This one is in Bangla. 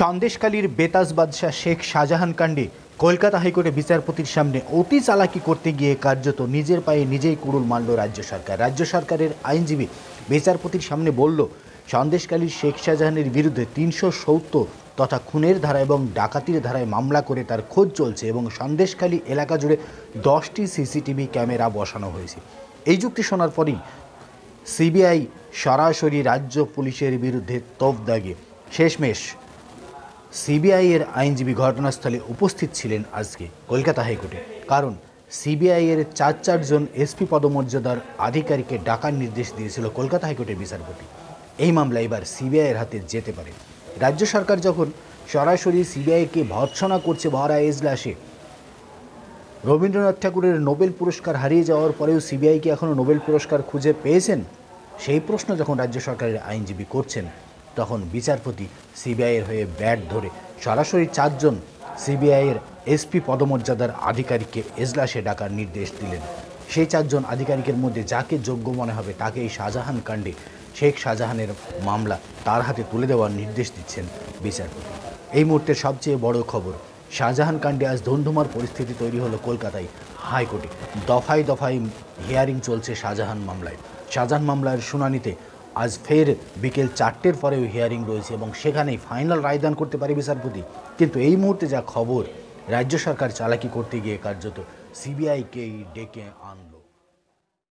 সন্দেশখালীর বেতাজ বাদশাহ শেখ শাহজাহান কাণ্ডে কলকাতা হাইকোর্টে বিচারপতির সামনে অতি চালাকি করতে গিয়ে কার্যত নিজের পায়ে নিজেই কুড়ুল মারল রাজ্য সরকার। রাজ্য সরকারের আইনজীবী বিচারপতির সামনে বলল, সন্দেশখালীর শেখ শাহজাহানের বিরুদ্ধে ৩৭০ তথা খুনের ধারা এবং ডাকাতির ধারায় মামলা করে তার খোঁজ চলছে এবং সন্দেশখালী এলাকা জুড়ে 10টি সিসিটিভি ক্যামেরা বসানো হয়েছে। এই যুক্তি শোনার পরই সিবিআই সরাসরি রাজ্য পুলিশের বিরুদ্ধে তোপ দাগে। শেষমেশ সিবিআইয়ের আইনজীবী ঘটনাস্থলে উপস্থিত ছিলেন আজকে কলকাতা হাইকোর্টে, কারণ সিবিআইয়ের চারজন এসপি পদমর্যাদার আধিকারিককে ডাকার নির্দেশ দিয়েছিল কলকাতা হাইকোর্টের বিচারপতি। এই মামলা এবার সিবিআইয়ের হাতে যেতে পারে। রাজ্য সরকার যখন সরাসরি সিবিআইকে ভর্ৎসনা করছে ভরা এজলাসে, রবীন্দ্রনাথ ঠাকুরের নোবেল পুরস্কার হারিয়ে যাওয়ার পরেও সিবিআই কি এখনও নোবেল পুরস্কার খুঁজে পেয়েছেন, সেই প্রশ্ন যখন রাজ্য সরকারের আইনজীবী করছেন, তখন বিচারপতি সিবিআইয়ের হয়ে ব্যাট ধরে সরাসরি 4জন সিবিআইয়ের এসপি পদমর্যাদার আধিকারিককে এজলাসে ডাকার নির্দেশ দিলেন। সেই 4জন আধিকারিকের মধ্যে যাকে যোগ্য মনে হবে তাকে এই শাহজাহান কাণ্ডে শেখ শাহজাহানের মামলা তার হাতে তুলে দেওয়ার নির্দেশ দিচ্ছেন বিচারপতি। এই মুহূর্তের সবচেয়ে বড় খবর, শাহজাহান কাণ্ডে আজ ধুন্ধুমার পরিস্থিতি তৈরি হলো কলকাতায় হাইকোর্টে। দফায় দফায় হিয়ারিং চলছে শাহজাহান মামলায়। শাহজাহান মামলার শুনানিতে আজ ফের বিকেল 4টের পরেও হিয়ারিং রয়েছে এবং সেখানেই ফাইনাল রায়দান করতে পারে বিচারপতি। কিন্তু এই মুহূর্তে যা খবর, রাজ্য সরকার চালাকি করতে গিয়ে কার্যত সিবিআইকেই ডেকে আনল।